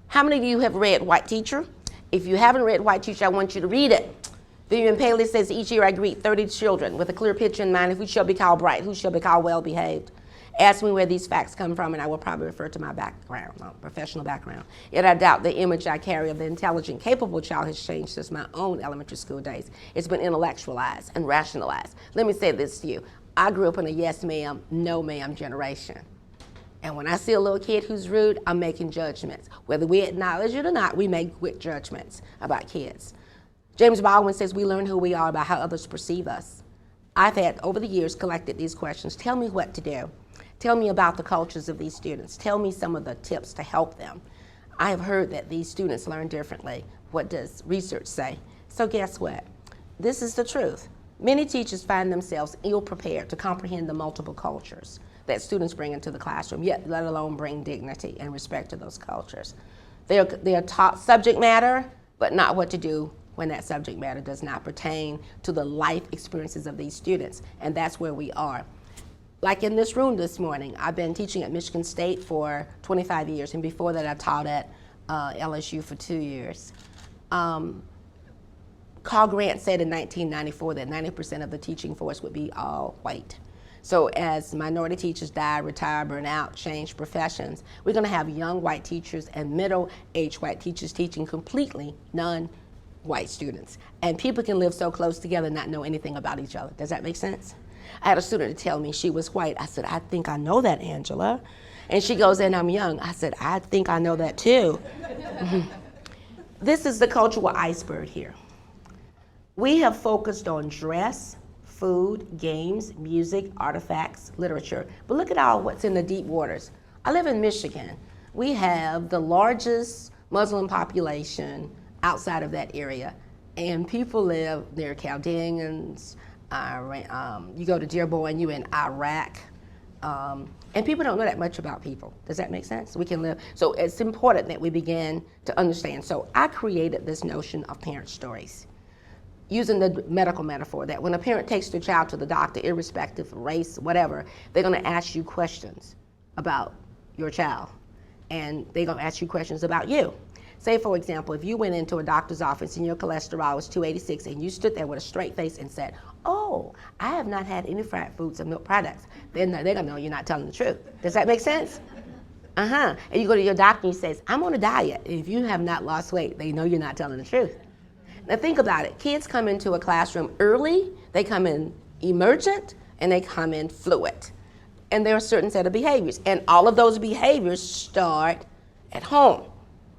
How many of you have read White Teacher? If you haven't read White Teacher, I want you to read it. Vivian Paley says, each year I greet 30 children with a clear picture in mind of who shall be called bright, who shall be called well-behaved. Ask me where these facts come from, and I will probably refer to my background, my professional background. Yet I doubt the image I carry of the intelligent, capable child has changed since my own elementary school days. It's been intellectualized and rationalized. Let me say this to you. I grew up in a yes ma'am, no ma'am generation. And when I see a little kid who's rude, I'm making judgments. Whether we acknowledge it or not, we make quick judgments about kids. James Baldwin says we learn who we are by how others perceive us. I've had, over the years, collected these questions. Tell me what to do. Tell me about the cultures of these students. Tell me some of the tips to help them. I have heard that these students learn differently. What does research say? So guess what? This is the truth. Many teachers find themselves ill-prepared to comprehend the multiple cultures that students bring into the classroom, yet let alone bring dignity and respect to those cultures. They are taught subject matter, but not what to do when that subject matter does not pertain to the life experiences of these students. And that's where we are. Like in this room this morning, I've been teaching at Michigan State for 25 years, and before that I taught at LSU for 2 years. Carl Grant said in 1994 that 90% of the teaching force would be all white. So as minority teachers die, retire, burn out, change professions, we're going to have young white teachers and middle-aged white teachers teaching completely non-white students. And people can live so close together and not know anything about each other. Does that make sense? I had a student to tell me she was white. I said, I think I know that, Angela. And she goes, and I'm young. I said, I think I know that too. This is the cultural iceberg here. We have focused on dress, food, games, music, artifacts, literature. But look at all what's in the deep waters. I live in Michigan. We have the largest Muslim population outside of that area. And people live near Chaldeans. You go to Dearborn, you're in Iraq. And people don't know that much about people. Does that make sense? We can live. So it's important that we begin to understand. So I created this notion of parent stories, using the medical metaphor that when a parent takes their child to the doctor, irrespective of race, whatever, they're going to ask you questions about your child. And they're going to ask you questions about you. Say, for example, if you went into a doctor's office and your cholesterol was 286 and you stood there with a straight face and said, oh, I have not had any fried foods or milk products, then they're going to know you're not telling the truth. Does that make sense? And you go to your doctor and he says, I'm on a diet. If you have not lost weight, they know you're not telling the truth. Now think about it. Kids come into a classroom early, they come in emergent, and they come in fluid. And there are a certain set of behaviors. And all of those behaviors start at home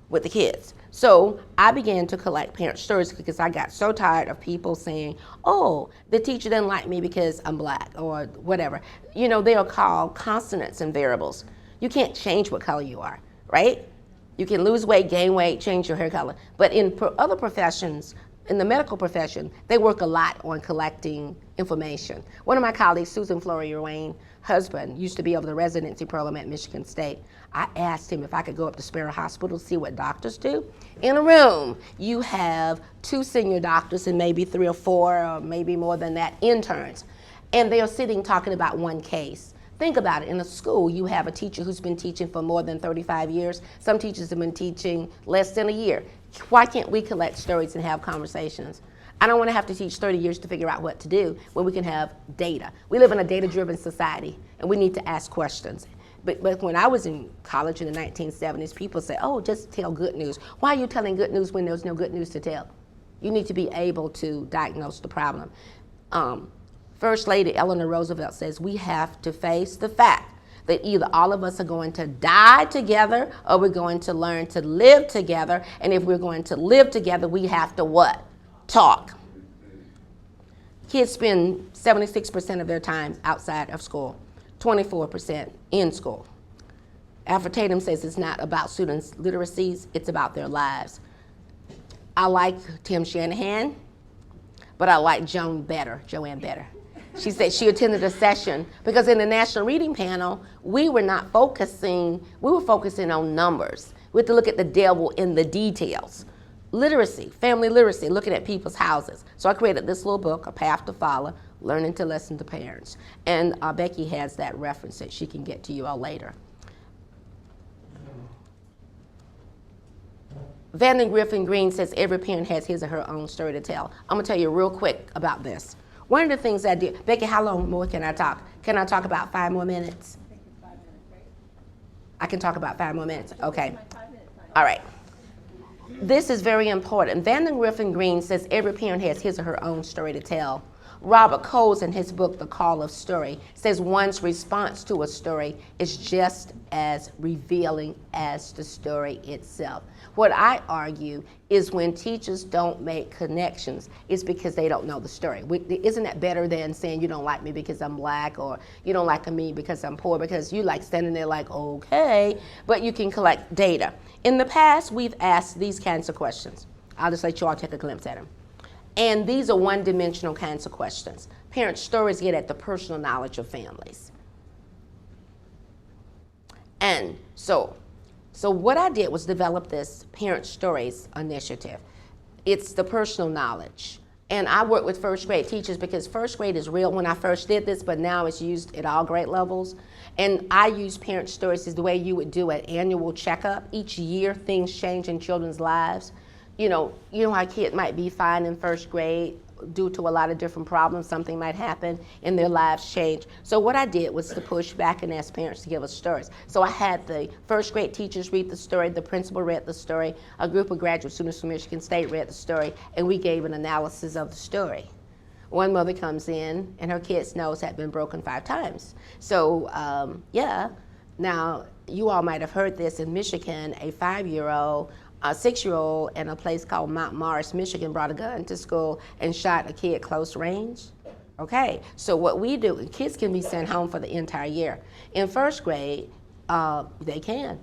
with the kids. So I began to collect parent stories because I got so tired of people saying, oh, the teacher didn't like me because I'm black or whatever. You know, they are called consonants and variables. You can't change what color you are, right? You can lose weight, gain weight, change your hair color. But in other professions, in the medical profession, they work a lot on collecting information. One of my colleagues, Susan Flory-Wayne, husband, used to be over the residency program at Michigan State. I asked him if I could go up to Sparrow Hospital to see what doctors do. In a room, you have 2 senior doctors and maybe 3 or 4 or maybe more than that interns. And they are sitting talking about one case. Think about it. In a school, you have a teacher who's been teaching for more than 35 years. Some teachers have been teaching less than a year. Why can't we collect stories and have conversations? I don't want to have to teach 30 years to figure out what to do when we can have data. We live in a data-driven society, and we need to ask questions. But when I was in college in the 1970s, people say, oh, just tell good news. Why are you telling good news when there's no good news to tell? You need to be able to diagnose the problem. First Lady Eleanor Roosevelt says we have to face the fact that either all of us are going to die together or we're going to learn to live together. And if we're going to live together, we have to what? Talk. Kids spend 76% of their time outside of school, 24% in school. Alfred Tatum says it's not about students' literacies, it's about their lives. I like Tim Shanahan, but I like Joanne better. She said she attended a session because in the National Reading Panel, we were focusing on numbers. We had to look at the devil in the details. Literacy, family literacy, looking at people's houses. So I created this little book, A Path to Follow, Learning to Listen to Parents. And Becky has that reference that she can get to you all later. Vanden Griffin Green says every parent has his or her own story to tell. I'm gonna tell you real quick about this. One of the things I did, Becky, how long more can I talk? Can I talk about 5 more minutes? I think it's 5 minutes, right? I can talk about 5 more minutes, okay. All right. This is very important. Vanden Griffin Green says every parent has his or her own story to tell. Robert Coles, in his book, The Call of Story, says one's response to a story is just as revealing as the story itself. What I argue is when teachers don't make connections, it's because they don't know the story. Isn't that better than saying you don't like me because I'm black or you don't like me because I'm poor, because you like standing there like, okay, but you can collect data. In the past, we've asked these kinds of questions. I'll just let you all take a glimpse at them. And these are one-dimensional kinds of questions. Parent stories get at the personal knowledge of families. And so what I did was develop this Parent Stories initiative. it's the personal knowledge. And I work with first grade teachers because first grade is real when I first did this, but now it's used at all grade levels. And I use parent stories as the way you would do an annual checkup. Each year, things change in children's lives. You know how a kid might be fine in first grade due to a lot of different problems. Something might happen and their lives change. So what I did was to push back and ask parents to give us stories. So I had the first grade teachers read the story, the principal read the story, a group of graduate students from Michigan State read the story, and we gave an analysis of the story. One mother comes in and her kid's nose had been broken 5 times. So now you all might have heard this in Michigan, a 5-year-old, a 6-year-old in a place called Mount Morris, Michigan, brought a gun to school and shot a kid close range. Okay, so what we do, kids can be sent home for the entire year. In first grade, they can,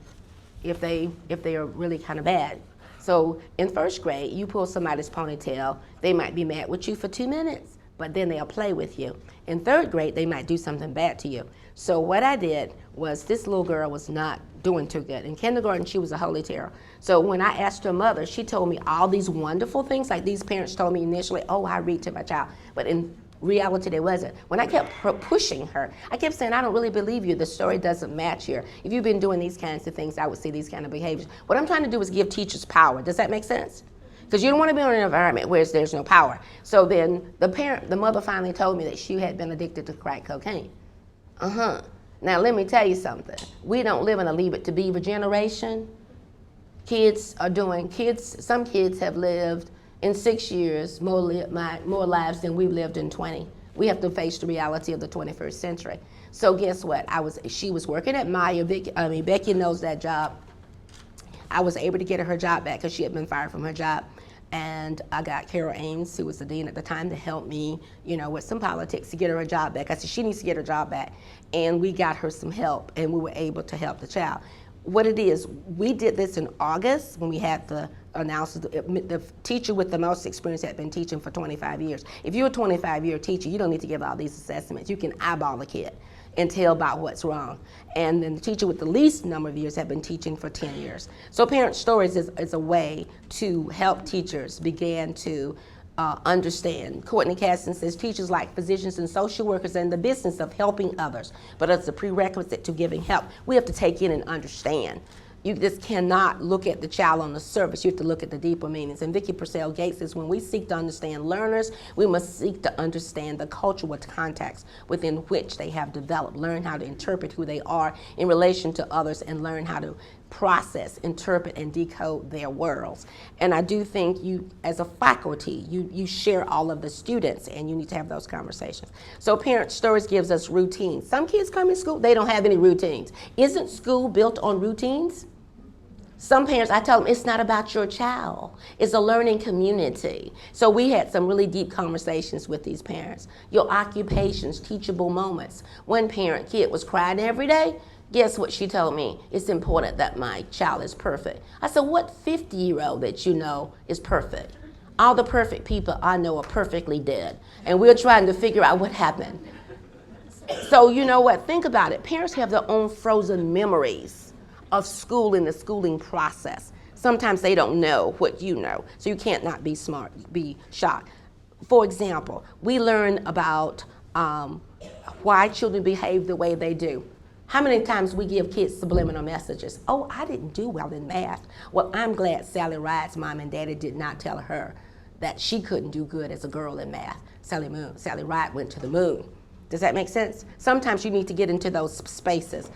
if they are really kind of bad. So in first grade, you pull somebody's ponytail, they might be mad with you for 2 minutes, but then they'll play with you. In third grade, they might do something bad to you. So what I did was, this little girl was not doing too good. In kindergarten, she was a holy terror. So when I asked her mother, she told me all these wonderful things, like these parents told me initially, oh, I read to my child. But in reality, they wasn't. When I kept pushing her, I kept saying, I don't really believe you. The story doesn't match here. If you've been doing these kinds of things, I would see these kind of behaviors. What I'm trying to do is give teachers power. Does that make sense? Because you don't want to be in an environment where there's no power. So then the mother finally told me that she had been addicted to crack cocaine. Now let me tell you something. We don't live in a Leave It to Beaver generation. Some kids have lived in 6 years more lives than we've lived in 20. We have to face the reality of the 21st century. So guess what? She was working at Maya. Becky knows that job. I was able to get her job back because she had been fired from her job. And I got Carol Ames, who was the dean at the time, to help me, with some politics to get her a job back. I said, she needs to get her job back. And we got her some help, and we were able to help the child. What it is, we did this in August when we had the analysis. The teacher with the most experience had been teaching for 25 years. If you're a 25-year teacher, you don't need to give all these assessments. You can eyeball a kid and tell about what's wrong. And then the teacher with the least number of years had been teaching for 10 years. So Parent Stories is a way to help teachers begin to understand. Courtney Casson says, teachers like physicians and social workers are in the business of helping others, but as a prerequisite to giving help, we have to take in and understand. You just cannot look at the child on the surface. You have to look at the deeper meanings. And Vicki Purcell Gates says, when we seek to understand learners, we must seek to understand the cultural context within which they have developed, learn how to interpret who they are in relation to others, and learn how to process, interpret, and decode their worlds. And I do think you, as a faculty, you share all of the students, and you need to have those conversations. So Parent Stories gives us routines. Some kids come in school, they don't have any routines. Isn't school built on routines? Some parents, I tell them, it's not about your child. It's a learning community. So we had some really deep conversations with these parents. Your occupations, teachable moments. One kid was crying every day. Guess what she told me? It's important that my child is perfect. I said, what 50-year-old that you know is perfect? All the perfect people I know are perfectly dead. And we're trying to figure out what happened. So you know what? Think about it. Parents have their own frozen memories of school and the schooling process. Sometimes they don't know what you know, so you can't not be smart, be shocked. For example, we learn about why children behave the way they do. How many times we give kids subliminal messages? Oh, I didn't do well in math. Well, I'm glad Sally Ride's mom and daddy did not tell her that she couldn't do good as a girl in math. Sally Ride went to the moon. Does that make sense? Sometimes you need to get into those spaces.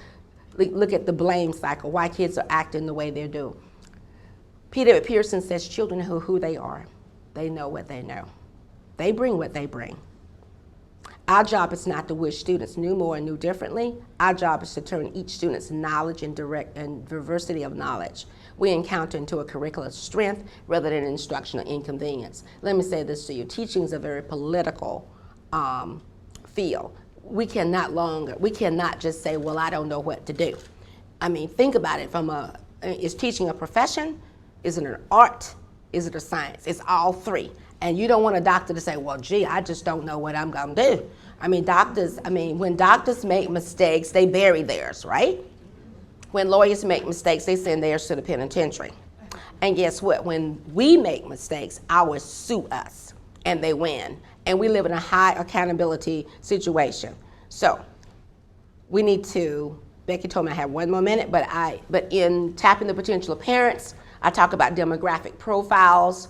Look at the blame cycle, why kids are acting the way they do. Peter Pearson says children know who they are. They know what they know. They bring what they bring. Our job is not to wish students knew more and knew differently. Our job is to turn each student's knowledge and diversity of knowledge we encounter into a curricular strength rather than instructional inconvenience. Let me say this to you. Teaching is a very political field. We cannot just say, well, I don't know what to do. I mean, think about it is teaching a profession? Is it an art? Is it a science? It's all three. And you don't want a doctor to say, well, gee, I just don't know what I'm gonna do. When doctors make mistakes, they bury theirs, right? When lawyers make mistakes, they send theirs to the penitentiary. And guess what? When we make mistakes, ours sue us, and they win. And we live in a high accountability situation. So we need to, Becky told me I have 1 more minute, but in Tapping the Potential of Parents, I talk about demographic profiles.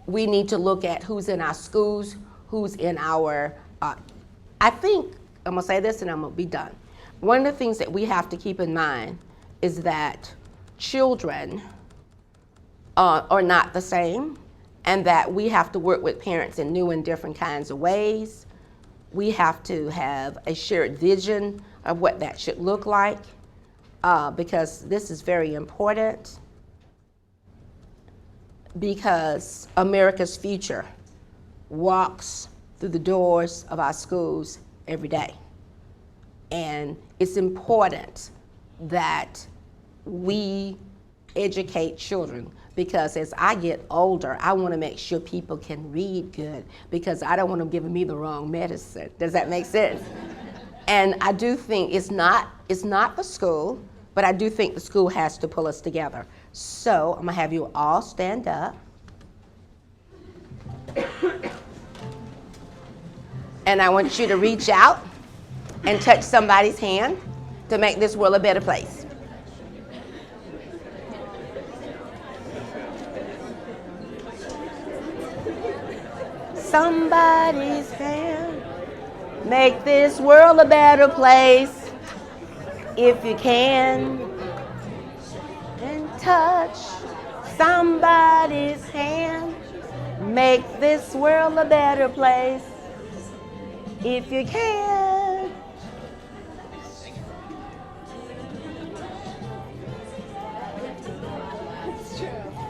We need to look at who's in our schools, who's in our, I think, I'm gonna say this and I'm gonna be done. One of the things that we have to keep in mind is that children are not the same, and that we have to work with parents in new and different kinds of ways. We have to have a shared vision of what that should look like, because this is very important, because America's future walks through the doors of our schools every day. And it's important that we educate children, because as I get older, I want to make sure people can read good, because I don't want them giving me the wrong medicine. Does that make sense? And I do think it's not the school, but I do think the school has to pull us together. So I'm gonna have you all stand up. And I want you to reach out and touch somebody's hand to make this world a better place. Somebody's hand, make this world a better place if you can. And touch somebody's hand, make this world a better place if you can.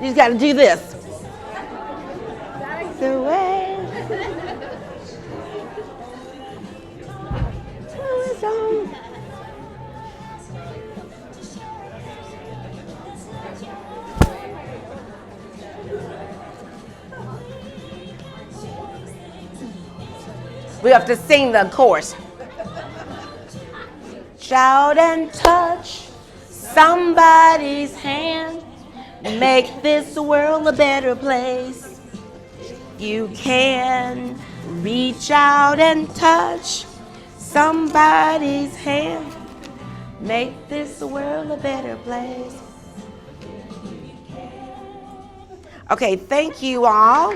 You just got to do this. The way. We have to sing the chorus. Shout and touch somebody's hand, make this world a better place. You can reach out and touch somebody's hand, make this world a better place. Okay, thank you all.